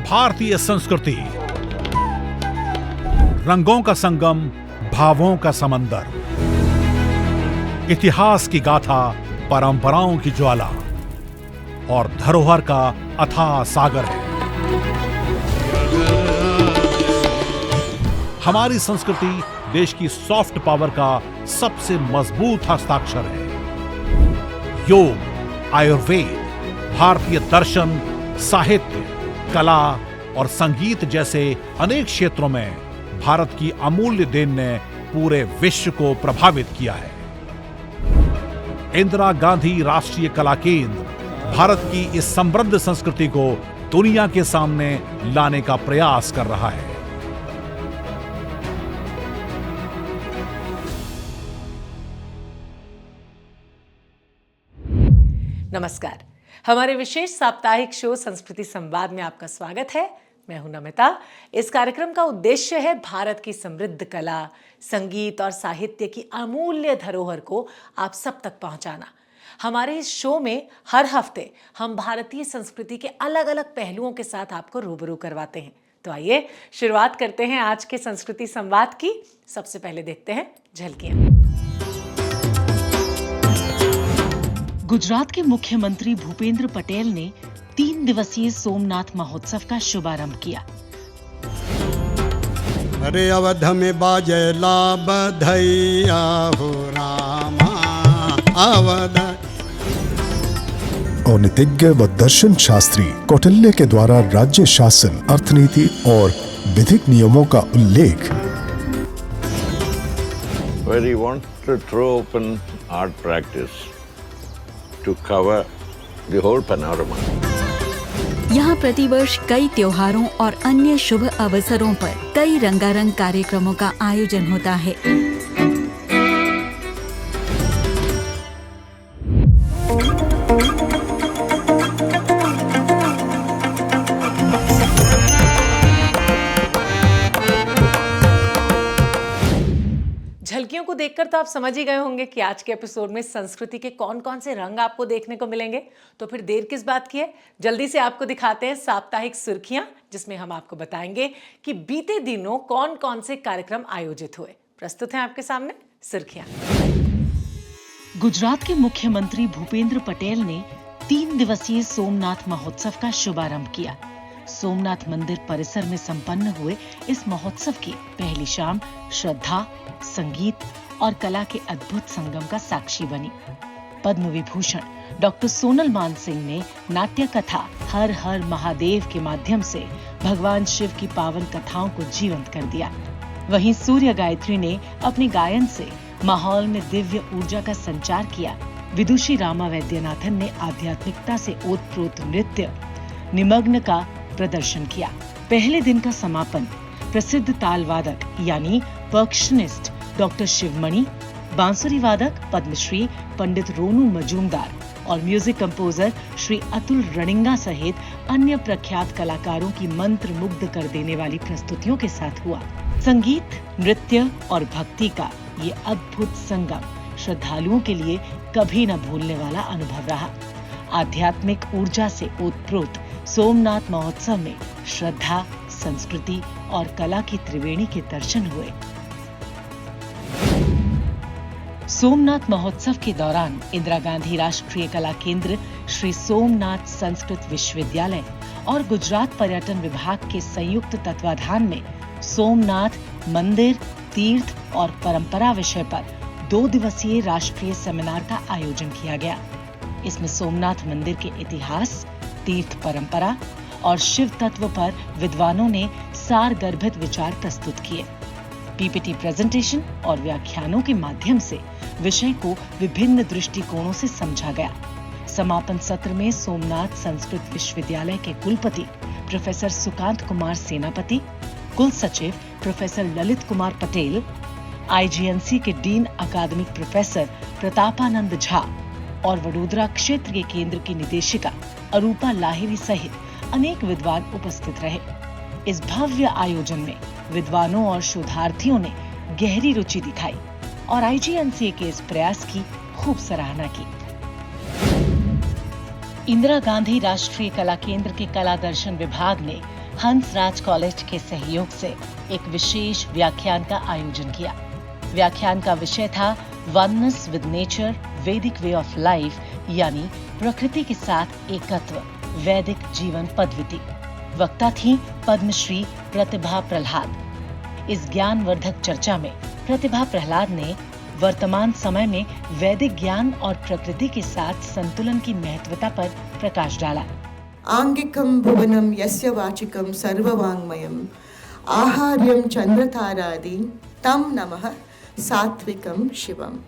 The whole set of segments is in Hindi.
भारतीय संस्कृति, रंगों का संगम, भावों का समंदर, इतिहास की गाथा, परंपराओं की ज्वाला और धरोहर का अथाह सागर है। हमारी संस्कृति देश की सॉफ्ट पावर का सबसे मजबूत हस्ताक्षर है। योग, आयुर्वेद, भारतीय दर्शन, साहित्य, कला और संगीत जैसे अनेक क्षेत्रों में भारत की अमूल्य देन ने पूरे विश्व को प्रभावित किया है। इंदिरा गांधी राष्ट्रीय कला केंद्र भारत की इस समृद्ध संस्कृति को दुनिया के सामने लाने का प्रयास कर रहा है। नमस्कार, हमारे विशेष साप्ताहिक शो संस्कृति संवाद में आपका स्वागत है। मैं हूं नमिता। इस कार्यक्रम का उद्देश्य है भारत की समृद्ध कला, संगीत और साहित्य की अमूल्य धरोहर को आप सब तक पहुंचाना। हमारे इस शो में हर हफ्ते हम भारतीय संस्कृति के अलग अलग पहलुओं के साथ आपको रूबरू करवाते हैं। तो आइए शुरुआत करते हैं आज के संस्कृति संवाद की। सबसे पहले देखते हैं झलकियां। गुजरात के मुख्यमंत्री भूपेंद्र पटेल ने 3 दिवसीय सोमनाथ महोत्सव का शुभारंभ किया। अरे अवध में बाजे ला बधैया हो रामा अवध। औनितिज्ञ व दर्शन शास्त्री कौटिल्य के द्वारा राज्य शासन, अर्थनीति और विधिक नियमों का उल्लेख। Where he wants to throw open art practice to cover the whole panorama. यहाँ प्रतिवर्ष कई त्योहारों और अन्य शुभ अवसरों पर कई रंगारंग कार्यक्रमों का आयोजन होता है। झलकियों को देखकर तो आप समझ ही गए होंगे कि आज के एपिसोड में संस्कृति के कौन कौन से रंग आपको देखने को मिलेंगे। तो फिर देर किस बात की है, जल्दी से आपको दिखाते हैं साप्ताहिक सुर्खियां, जिसमें हम आपको बताएंगे कि बीते दिनों कौन कौन से कार्यक्रम आयोजित हुए। प्रस्तुत हैं आपके सामने सुर्खियां। गुजरात के मुख्यमंत्री भूपेंद्र पटेल ने 3 दिवसीय सोमनाथ महोत्सव का शुभारंभ किया। सोमनाथ मंदिर परिसर में संपन्न हुए इस महोत्सव की पहली शाम श्रद्धा, संगीत और कला के अद्भुत संगम का साक्षी बनी। पद्म विभूषण डॉक्टर सोनल मान सिंह ने नाट्य कथा हर हर महादेव के माध्यम से भगवान शिव की पावन कथाओं को जीवंत कर दिया। वहीं सूर्य गायत्री ने अपने गायन से माहौल में दिव्य ऊर्जा का संचार किया। विदुषी रामा वैद्यनाथन ने आध्यात्मिकता से ओतप्रोत नृत्य निमग्न का प्रदर्शन किया। पहले दिन का समापन प्रसिद्ध ताल वादक यानी पर्कशनिस्ट डॉक्टर शिवमणि, बांसुरी वादक पद्मश्री पंडित रोनू मजूमदार और म्यूजिक कंपोजर श्री अतुल रनिंगा सहित अन्य प्रख्यात कलाकारों की मंत्र मुग्ध कर देने वाली प्रस्तुतियों के साथ हुआ। संगीत, नृत्य और भक्ति का ये अद्भुत संगम श्रद्धालुओं के लिए कभी न भूलने वाला अनुभव रहा। आध्यात्मिक ऊर्जा से ओतप्रोत सोमनाथ महोत्सव में श्रद्धा, संस्कृति और कला की त्रिवेणी के दर्शन हुए। सोमनाथ महोत्सव के दौरान इंदिरा गांधी राष्ट्रीय कला केंद्र, श्री सोमनाथ संस्कृत विश्वविद्यालय और गुजरात पर्यटन विभाग के संयुक्त तत्वाधान में सोमनाथ मंदिर, तीर्थ और परंपरा विषय पर 2 दिवसीय राष्ट्रीय सेमिनार का आयोजन किया गया। इसमें सोमनाथ मंदिर के इतिहास, तीर्थ परंपरा और शिव तत्व पर विद्वानों ने सारगर्भित विचार प्रस्तुत किए। पीपीटी प्रेजेंटेशन और व्याख्यानों के माध्यम से विषय को विभिन्न दृष्टिकोणों से समझा गया। समापन सत्र में सोमनाथ संस्कृत विश्वविद्यालय के कुलपति प्रोफेसर सुकांत कुमार सेनापति, कुल सचिव प्रोफेसर ललित कुमार पटेल, आईजीएनसी के डीन अकादमिक प्रोफेसर प्रतापानंद झा और वडोदरा क्षेत्रीय केंद्र की निदेशिका अरूपा लाहिरी सहित अनेक विद्वान उपस्थित रहे। इस भव्य आयोजन में विद्वानों और शोधार्थियों ने गहरी रुचि दिखाई और आईजीएनसीए के इस प्रयास की खूब सराहना की। इंदिरा गांधी राष्ट्रीय कला केंद्र के कला दर्शन विभाग ने हंसराज कॉलेज के सहयोग से एक विशेष व्याख्यान का आयोजन किया। व्याख्यान का विषय था वननेस विद नेचर, वैदिक वे ऑफ लाइफ, यानी प्रकृति के साथ एकत्व, वैदिक जीवन पद्धति। वक्ता थी पद्मश्री प्रतिभा प्रहलाद। इस ज्ञानवर्धक चर्चा में प्रतिभा प्रहलाद ने वर्तमान समय में वैदिक ज्ञान और प्रकृति के साथ संतुलन की महत्वता पर प्रकाश डाला। आंगिकं भुवनं यस्य वाचिकं सर्ववाङ्मयम् आहार्यं चंद्रतारादि तं नमः सात्विकं Shivam.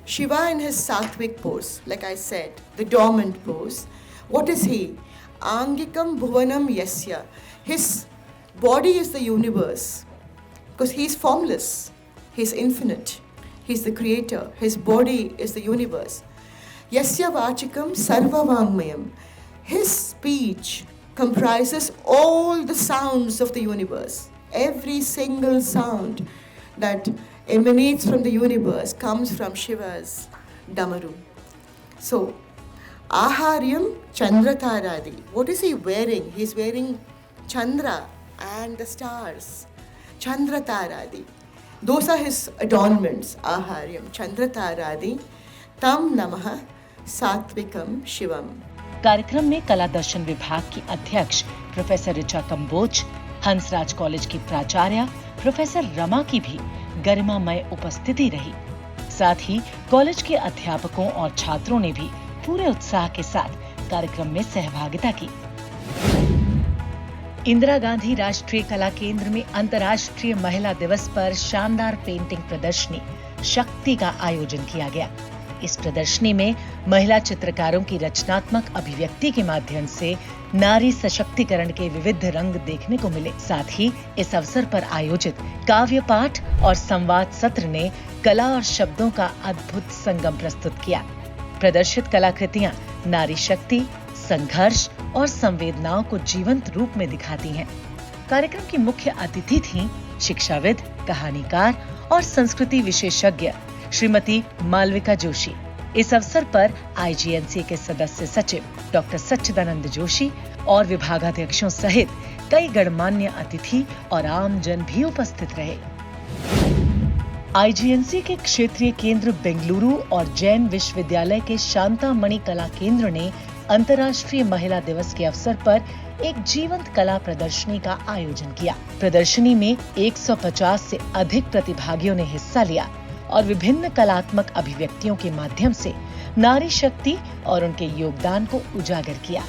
Shiva in his sattvic pose, like I said, the dormant pose. What is he? Angikam bhuvanam yasya. His body is the universe because he is formless. He is infinite. He is the creator. His body is the universe. Yasya vachikam sarva vangmayam. His speech comprises all the sounds of the universe. Every single sound that emanates from the universe comes from Shiva's Damaru. So, Aharyam Chandrataradi. What is he wearing? He's wearing Chandra and the stars. Chandrataradi. Those are his adornments. Aharyam Chandrataradi. Tam Namaha Satvikam Shivam. कार्यक्रम में कला दर्शन विभाग की अध्यक्ष प्रोफेसर ऋचा कंबोज, हंसराज कॉलेज की प्राचार्य प्रोफेसर रमा की भी गरिमामय उपस्थिति रही। साथ ही कॉलेज के अध्यापकों और छात्रों ने भी पूरे उत्साह के साथ कार्यक्रम में सहभागिता की। इंदिरा गांधी राष्ट्रीय कला केंद्र में अंतर्राष्ट्रीय महिला दिवस पर शानदार पेंटिंग प्रदर्शनी शक्ति का आयोजन किया गया। इस प्रदर्शनी में महिला चित्रकारों की रचनात्मक अभिव्यक्ति के माध्यम से नारी सशक्तिकरण के विविध रंग देखने को मिले। साथ ही इस अवसर पर आयोजित काव्य पाठ और संवाद सत्र ने कला और शब्दों का अद्भुत संगम प्रस्तुत किया। प्रदर्शित कलाकृतियां नारी शक्ति, संघर्ष और संवेदनाओं को जीवंत रूप में दिखाती हैं। कार्यक्रम की मुख्य अतिथि थीं शिक्षाविद, कहानीकार और संस्कृति विशेषज्ञ श्रीमती मालविका जोशी। इस अवसर पर आईजीएनसी के सदस्य सचिव डॉक्टर सच्चिदानंद जोशी और विभागाध्यक्षों सहित कई गणमान्य अतिथि और आम जन भी उपस्थित रहे। आईजीएनसी के क्षेत्रीय केंद्र बेंगलुरु और जैन विश्वविद्यालय के शांतामणि कला केंद्र ने अंतर्राष्ट्रीय महिला दिवस के अवसर पर एक जीवंत कला प्रदर्शनी का आयोजन किया। प्रदर्शनी में 150 से अधिक प्रतिभागियों ने हिस्सा लिया और विभिन्न कलात्मक अभिव्यक्तियों के माध्यम से नारी शक्ति और उनके योगदान को उजागर किया।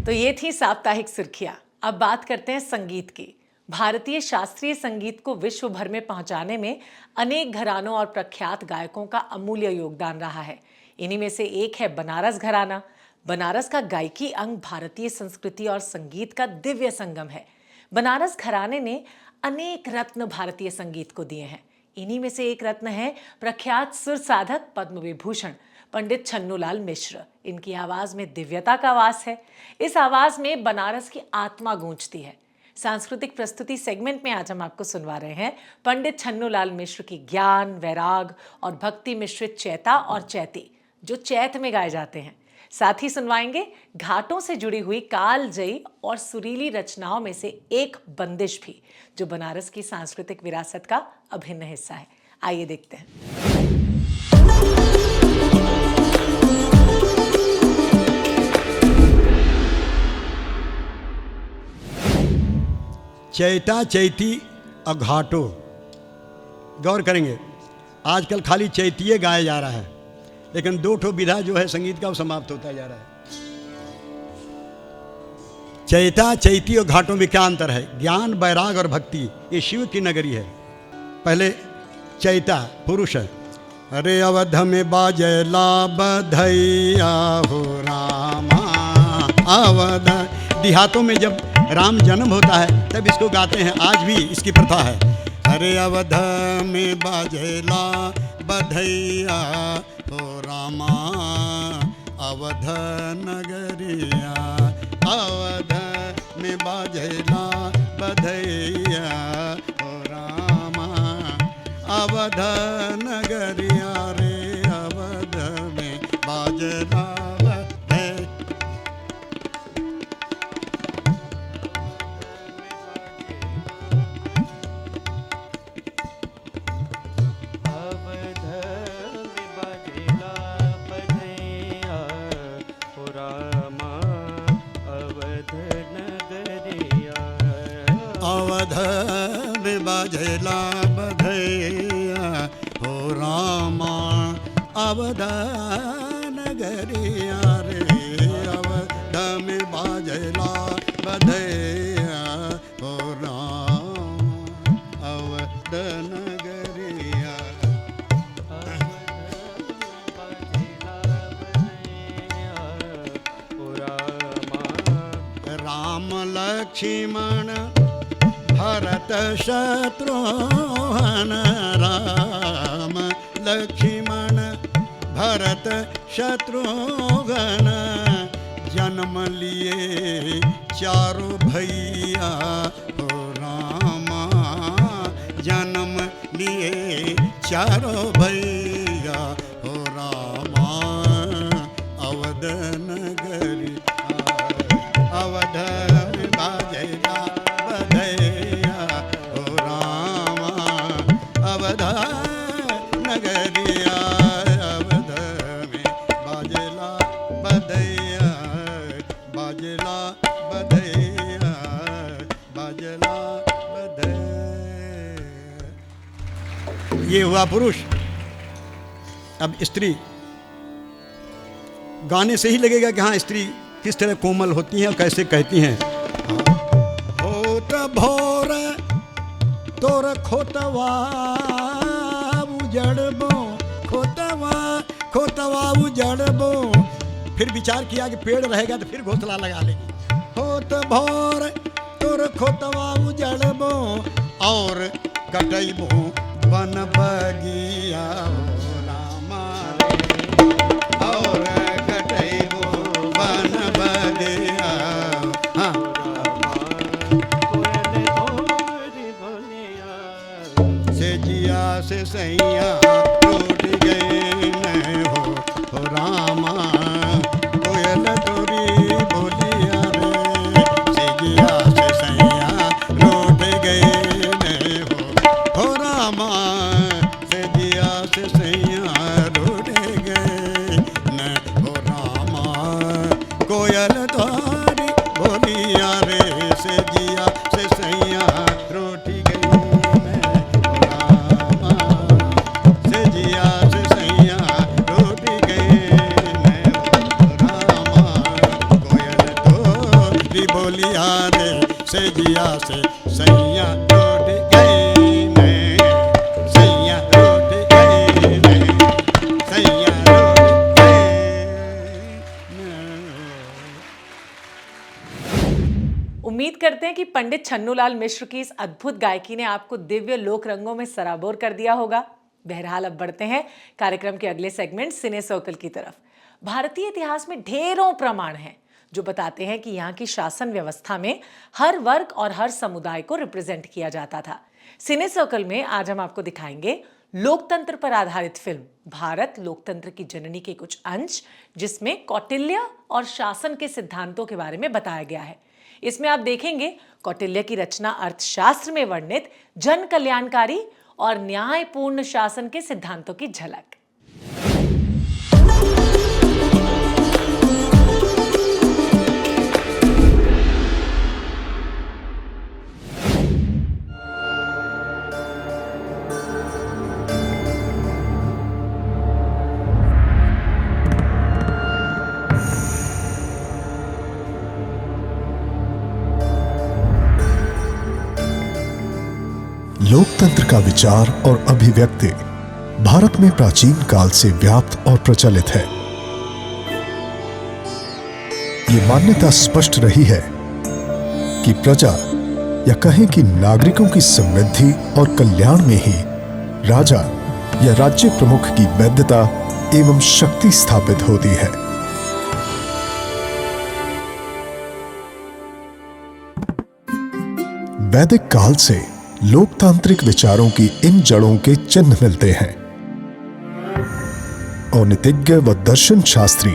तो ये थी साप्ताहिक सुर्खियां। अब बात करते हैं संगीत की। भारतीय शास्त्रीय संगीत को विश्व भर में पहुंचाने में अनेक घरानों और प्रख्यात गायकों का अमूल्य योगदान रहा है। इन्हीं में से एक है बनारस घराना। बनारस का गायकी अंग भारतीय संस्कृति और संगीत का दिव्य संगम है। बनारस घराने ने अनेक रत्न भारतीय संगीत को दिए हैं। इन्हीं में से एक रत्न है प्रख्यात सुर साधक पद्म विभूषण पंडित छन्नूलाल मिश्र। इनकी आवाज में दिव्यता का वास है। इस आवाज में बनारस की आत्मा गूंजती है। सांस्कृतिक प्रस्तुति सेगमेंट में आज हम आपको सुनवा रहे हैं पंडित छन्नूलाल मिश्र की ज्ञान, वैराग और भक्ति मिश्रित चैता और चैती, जो चैत में गाए जाते हैं। साथ ही सुनवाएंगे घाटों से जुड़ी हुई कालजयी और सुरीली रचनाओं में से एक बंदिश भी, जो बनारस की सांस्कृतिक विरासत का अभिन्न हिस्सा है। आइए देखते हैं। चैता, चैती और घाटो। गौर करेंगे, आजकल खाली चैतिये गाया जा रहा है, लेकिन दो ठो विधा जो है संगीत का वो समाप्त होता जा रहा है। चैता, चैती और घाटों में क्या अंतर है? ज्ञान, वैराग और भक्ति, ये शिव की नगरी है। पहले चैता पुरुष है। अरे अवध में बाजेला बधैया हो रामा, अवध। देहातों में जब राम जन्म होता है तब इसको गाते हैं, आज भी इसकी प्रथा है। अरे अवध में बाजेला बधैया हो रामा, अवध नगरिया, अवध में बाजेला बधैया हो रामा, अवध नगरिया रे, अवध में बाजेला बधैया। अवध में बाजेला बधैया हो रामा अवध नगरिया रे अवध में बाजेला बधैया हो राम अवध नगरिया राम लक्ष्मण भरत शत्रुघ्न राम लक्ष्मण भरत शत्रुघ्न जन्म लिए चारों भैया हो रामा जन्म लिए चारों भैया हो रामा अवध नगरी अवध में बाजेला बधैया हो रामा अवध नगरिया अवध में बाजेला बधैया बाजेला बधैया बाजेला बधैया। ये हुआ पुरुष। अब स्त्री, गाने से ही लगेगा कि हाँ स्त्री किस तरह कोमल होती हैं और कैसे कहती हैं। होत भोर तोर खोतवा उजड़बो खोतवा उजड़बो। फिर विचार किया कि पेड़ रहेगा तो फिर घोंसला लगा लेगी। होत भोर तोर खोतवा उजड़बो और कटैबो वन बगिया रामा और कटैबो वन बगिया। हाँ से जिया से सैया टूट गए न हो रामा कोयल तोरी बोलिया रे से जिया से सैया टूट गए न हो रामा से जिया से सैया टूट गए न हो रामा कोयल तोरी बोलिया रे से जिया से सैया टूट गए से जिया से सैया टूट गई मैं सैया टूट गई मैं सैया टूट गई मैं। उम्मीद करते हैं कि पंडित छन्नूलाल मिश्र की इस अद्भुत गायकी ने आपको दिव्य लोक रंगों में सराबोर कर दिया होगा। बहरहाल अब बढ़ते हैं कार्यक्रम के अगले सेगमेंट सिने सर्कल की तरफ। भारतीय इतिहास में ढेरों प्रमाण हैं जो बताते हैं कि यहाँ की शासन व्यवस्था में हर वर्ग और हर समुदाय को रिप्रेजेंट किया जाता था। सिने सर्कल में आज हम आपको दिखाएंगे लोकतंत्र पर आधारित फिल्म भारत लोकतंत्र की जननी के कुछ अंश, जिसमें कौटिल्य और शासन के सिद्धांतों के बारे में बताया गया है। इसमें आप देखेंगे कौटिल्य की रचना अर्थशास्त्र में वर्णित जन कल्याणकारी और न्यायपूर्ण शासन के सिद्धांतों की झलक। लोकतंत्र का विचार और अभिव्यक्ति भारत में प्राचीन काल से व्याप्त और प्रचलित है। ये मान्यता स्पष्ट रही है कि प्रजा या कहें कि नागरिकों की समृद्धि और कल्याण में ही राजा या राज्य प्रमुख की वैधता एवं शक्ति स्थापित होती है। वैदिक काल से लोकतांत्रिक विचारों की इन जड़ों के चिन्ह मिलते हैं। औन्नतिज्ञ व दर्शन शास्त्री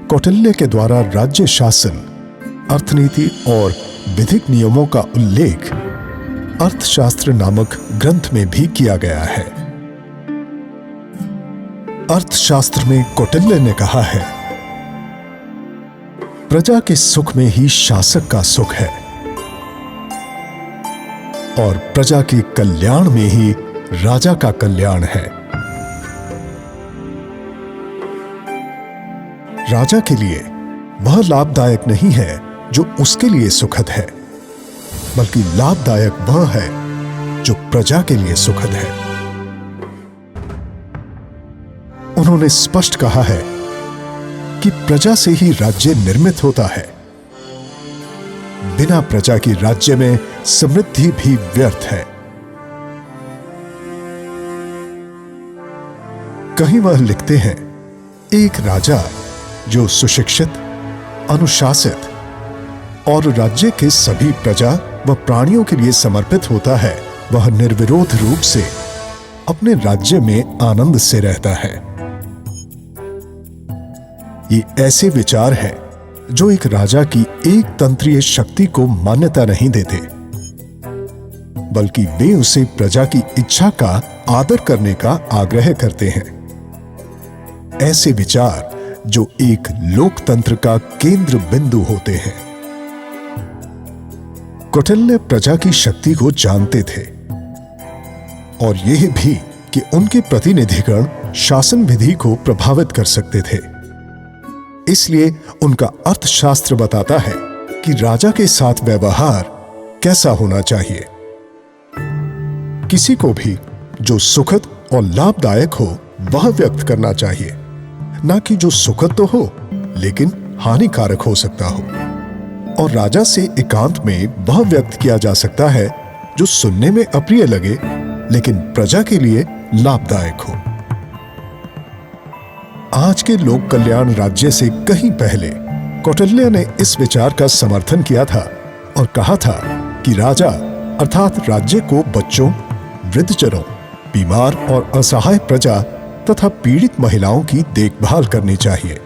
कौटिल्य के द्वारा राज्य शासन, अर्थनीति और विधिक नियमों का उल्लेख अर्थशास्त्र नामक ग्रंथ में भी किया गया है। अर्थशास्त्र में कौटिल्य ने कहा है, प्रजा के सुख में ही शासक का सुख है। और प्रजा के कल्याण में ही राजा का कल्याण है। राजा के लिए वह लाभदायक नहीं है जो उसके लिए सुखद है, बल्कि लाभदायक वह है जो प्रजा के लिए सुखद है। उन्होंने स्पष्ट कहा है कि प्रजा से ही राज्य निर्मित होता है। बिना प्रजा की राज्य में समृद्धि भी व्यर्थ है। कहीं वह लिखते हैं, एक राजा जो सुशिक्षित, अनुशासित और राज्य के सभी प्रजा व प्राणियों के लिए समर्पित होता है, वह निर्विरोध रूप से अपने राज्य में आनंद से रहता है। ये ऐसे विचार हैं जो एक राजा की एक तंत्रीय शक्ति को मान्यता नहीं देते, बल्कि वे उसे प्रजा की इच्छा का आदर करने का आग्रह करते हैं। ऐसे विचार जो एक लोकतंत्र का केंद्र बिंदु होते हैं। कौटिल्य प्रजा की शक्ति को जानते थे और यह भी कि उनके प्रतिनिधिगण शासन विधि को प्रभावित कर सकते थे। इसलिए उनका अर्थशास्त्र बताता है कि राजा के साथ व्यवहार कैसा होना चाहिए। किसी को भी जो सुखद और लाभदायक हो वह व्यक्त करना चाहिए, ना कि जो सुखद तो हो लेकिन हानिकारक हो सकता हो। और राजा से एकांत में वह व्यक्त किया जा सकता है जो सुनने में अप्रिय लगे लेकिन प्रजा के लिए लाभदायक हो। आज के लोक कल्याण राज्य से कहीं पहले कौटिल्य ने इस विचार का समर्थन किया था और कहा था कि राजा अर्थात राज्य को बच्चों, वृद्धजनों, बीमार और असहाय प्रजा तथा पीड़ित महिलाओं की देखभाल करनी चाहिए।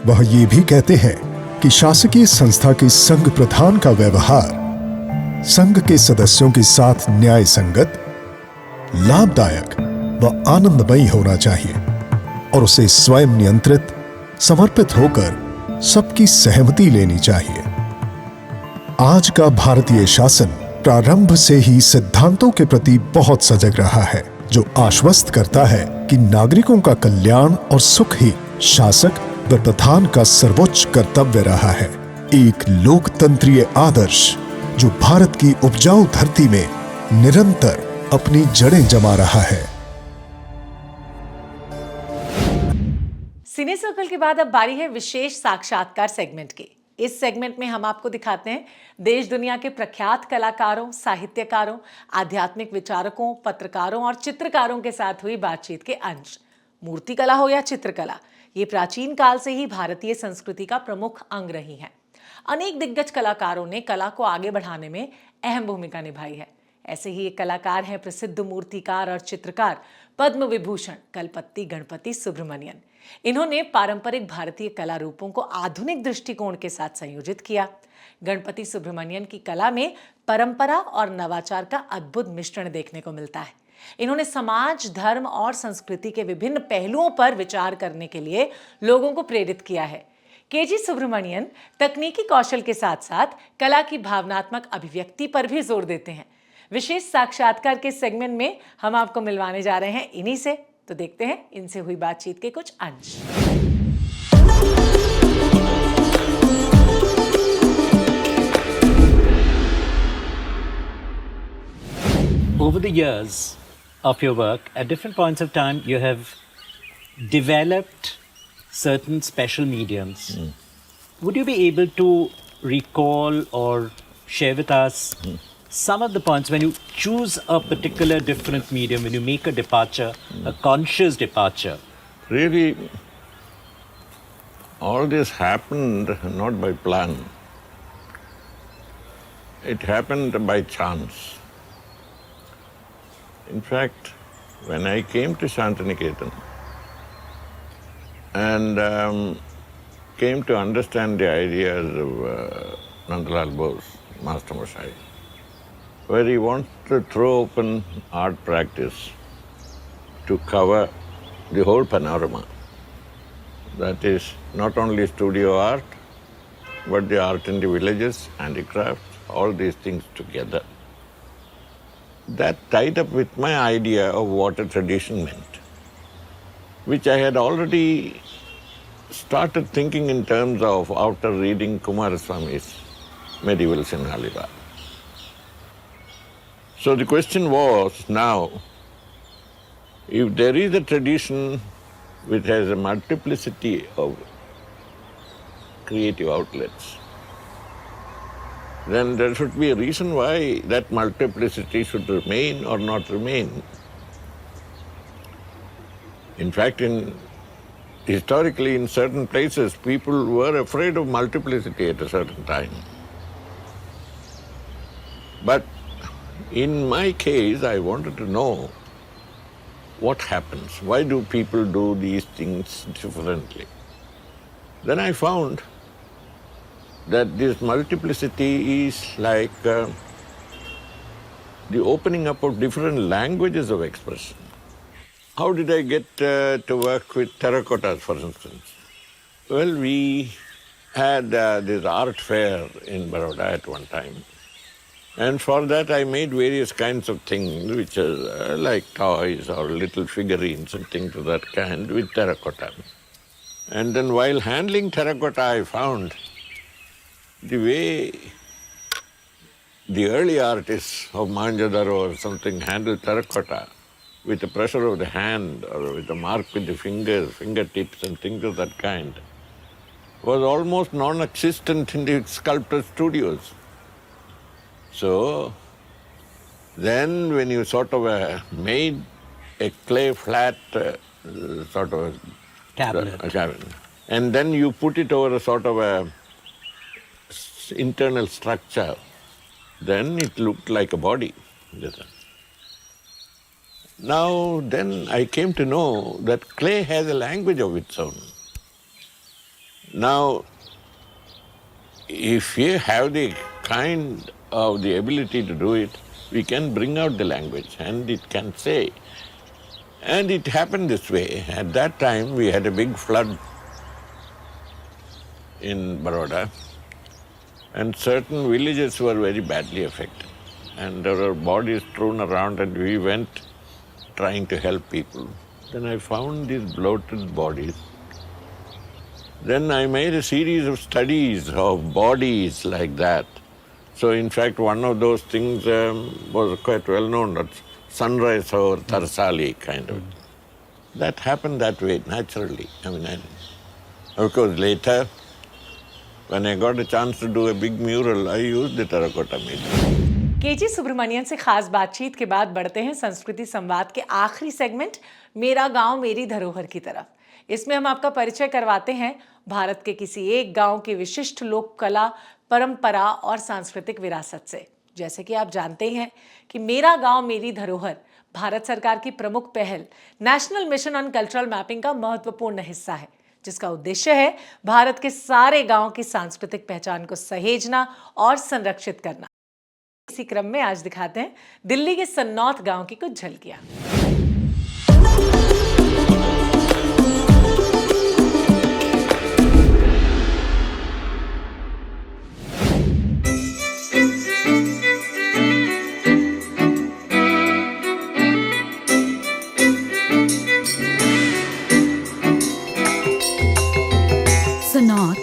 वह ये भी कहते हैं कि शासकीय संस्था के संघ प्रधान का व्यवहार संघ के सदस्यों के साथ न्याय संगत, लाभदायक व आनंदमयी होना चाहिए और उसे स्वयं नियंत्रित, समर्पित होकर सबकी सहमति लेनी चाहिए। आज का भारतीय शासन प्रारंभ से ही सिद्धांतों के प्रति बहुत सजग रहा है, जो आश्वस्त करता है कि नागरिकों का कल्याण और सुख ही शासक व प्रधान का सर्वोच्च कर्तव्य रहा है। एक लोकतंत्रीय आदर्श जो भारत की उपजाऊ धरती में निरंतर अपनी जड़ें जमा रहा है। सिने सर्कल के बाद अब बारी है विशेष साक्षात्कार सेगमेंट की। इस सेगमेंट में हम आपको दिखाते हैं देश दुनिया के प्रख्यात कलाकारों, साहित्यकारों, आध्यात्मिक विचारकों, पत्रकारों और चित्रकारों के साथ हुई बातचीत के अंश। मूर्तिकला हो या चित्रकला, ये प्राचीन काल से ही भारतीय संस्कृति का प्रमुख अंग रही है। अनेक दिग्गज कलाकारों ने कला को आगे बढ़ाने में अहम भूमिका निभाई है। ऐसे ही एक कलाकार हैं प्रसिद्ध मूर्तिकार और चित्रकार पद्म विभूषण कलपति गणपति सुब्रमण्यन। इन्होंने पारंपरिक भारतीय कला रूपों को आधुनिक दृष्टिकोण के साथ संयोजित किया। गणपति सुब्रमण्यन की कला में परंपरा और नवाचार का अद्भुत मिश्रण देखने को मिलता है। इन्होंने समाज, धर्म और संस्कृति के विभिन्न पहलुओं पर विचार करने के लिए लोगों को प्रेरित किया है। केजी सुब्रमण्यन तकनीकी कौशल के साथ साथ कला की भावनात्मक अभिव्यक्ति पर भी जोर देते हैं। विशेष साक्षात्कार के सेगमेंट में हम आपको मिलवाने जा रहे हैं इन्हीं से, तो देखते हैं इनसे हुई बातचीत के कुछ अंश। Over the years of your work, at different points of time, you have developed certain special mediums. Would you be able to recall or share with us some of the points when you choose a particular different medium, when you make a departure, a conscious departure? Really, all this happened not by plan. It happened by chance. In fact, when I came to Shantiniketan and came to understand the ideas of Nandalal Bose, Master Mashai, where he wants to throw open art practice to cover the whole panorama. That is not only studio art, but the art in the villages, handicrafts, all these things together. That tied up with my idea of what a tradition meant, which I had already started thinking in terms of after reading Kumaraswamy's Medieval Sinhalila. So the question was now, if there is a tradition which has a multiplicity of creative outlets, then there should be a reason why that multiplicity should remain or not remain. In fact, historically in certain places, people were afraid of multiplicity at a certain time. But in my case, I wanted to know what happens. Why do people do these things differently? Then I found that this multiplicity is like the opening up of different languages of expression. How did I get to work with terracottas, for instance? Well, we had this art fair in Baroda at one time. And for that I made various kinds of things, which are like toys or little figurines and things of that kind with terracotta. And then while handling terracotta, I found the way the early artists of Mohenjo-daro or something handled terracotta with the pressure of the hand or with the mark with the fingers, fingertips and things of that kind was almost non-existent in the sculptor studios. So then when you sort of made a clay flat sort of cabinet, and then you put it over a sort of a internal structure, then it looked like a body. Now then I came to know that clay has a language of its own. Now, if you have the kind of the ability to do it, we can bring out the language and it can say. And it happened this way. At that time we had a big flood in Baroda and certain villages were very badly affected. And there were bodies strewn around and we went trying to help people. Then I found these bloated bodies. Then I made a series of studies of bodies like that. So in fact one of those things was quite well known, that's sunrise or Tarsali kind of. That happened that way, naturally. Of course later, when I got a chance to do a big mural, I used the terracotta medium. KG Subramanian से खास बातचीत के बाद बढ़ते हैं संस्कृति संवाद के आखिरी सेगमेंट मेरा गांव मेरी धरोहर की तरफ। इसमें हम आपका परिचय करवाते हैं भारत के किसी एक गांव की विशिष्ट लोक कला, परंपरा और सांस्कृतिक विरासत से। जैसे कि आप जानते हैं कि मेरा गांव मेरी धरोहर भारत सरकार की प्रमुख पहल national mission on cultural mapping का महत्वपूर्ण हिस्सा है, जिसका उद्देश्य है भारत के सारे गांव की सांस्कृतिक पहचान को सहेजना और संरक्षित करना। इसी क्रम में आज दिखाते हैं दिल्ली के सन्नौत गांव की कुछ झलकियां। सनौत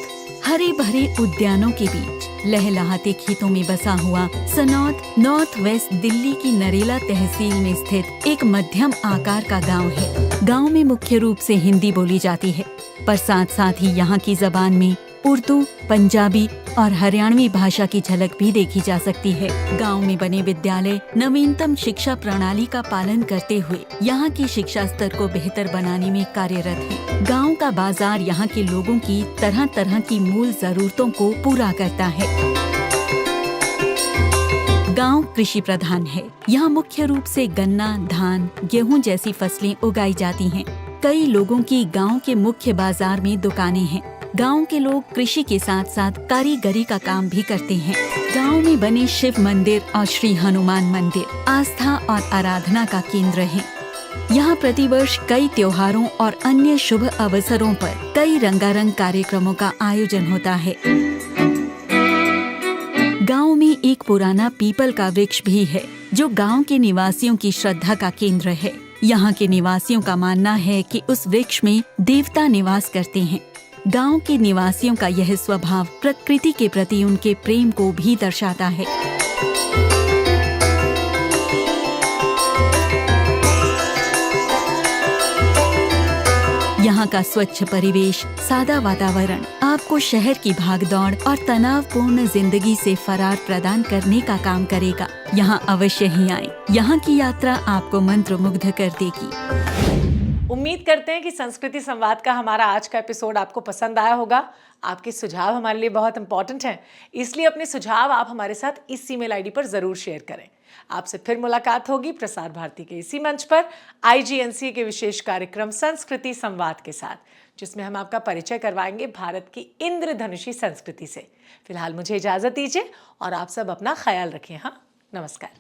हरे भरे उद्यानों के बीच लहलहाते खेतों में बसा हुआ सनौत नॉर्थ वेस्ट दिल्ली की नरेला तहसील में स्थित एक मध्यम आकार का गांव है। गांव में मुख्य रूप से हिंदी बोली जाती है, पर साथ साथ ही यहाँ की जबान में उर्दू, पंजाबी और हरियाणवी भाषा की झलक भी देखी जा सकती है। गांव में बने विद्यालय नवीनतम शिक्षा प्रणाली का पालन करते हुए यहाँ की शिक्षा स्तर को बेहतर बनाने में कार्यरत है। गांव का बाजार यहाँ के लोगों की तरह तरह की मूल जरूरतों को पूरा करता है। गांव कृषि प्रधान है। यहाँ मुख्य रूप से गन्ना, धान, गेहूं जैसी फसलें उगाई जाती हैं। कई लोगों की गांव के मुख्य बाजार में दुकानें हैं। गांव के लोग कृषि के साथ साथ कारीगरी का काम भी करते हैं। गांव में बने शिव मंदिर और श्री हनुमान मंदिर आस्था और आराधना का केंद्र हैं। यहाँ प्रतिवर्ष कई त्योहारों और अन्य शुभ अवसरों पर कई रंगारंग कार्यक्रमों का आयोजन होता है। गांव में एक पुराना पीपल का वृक्ष भी है जो गांव के निवासियों की श्रद्धा का केंद्र है। यहाँ के निवासियों का मानना है कि उस वृक्ष में देवता निवास करते हैं। गांव के निवासियों का यह स्वभाव प्रकृति के प्रति उनके प्रेम को भी दर्शाता है। यहाँ का स्वच्छ परिवेश, सादा वातावरण आपको शहर की भागदौड़ और तनावपूर्ण जिंदगी से फरार प्रदान करने का काम करेगा। यहाँ अवश्य ही आएं। यहाँ की यात्रा आपको मंत्रमुग्ध कर देगी। उम्मीद करते हैं कि संस्कृति संवाद का हमारा आज का एपिसोड आपको पसंद आया होगा। आपके सुझाव हमारे लिए बहुत इंपॉर्टेंट हैं, इसलिए अपने सुझाव आप हमारे साथ इस ईमेल आईडी पर जरूर शेयर करें। आपसे फिर मुलाकात होगी प्रसार भारती के इसी मंच पर IGNC के विशेष कार्यक्रम संस्कृति संवाद के साथ, जिसमें हम आपका परिचय करवाएंगे भारत की इंद्रधनुषी संस्कृति से। फिलहाल मुझे इजाजत दीजिए और आप सब अपना ख्याल रखें। हाँ, नमस्कार।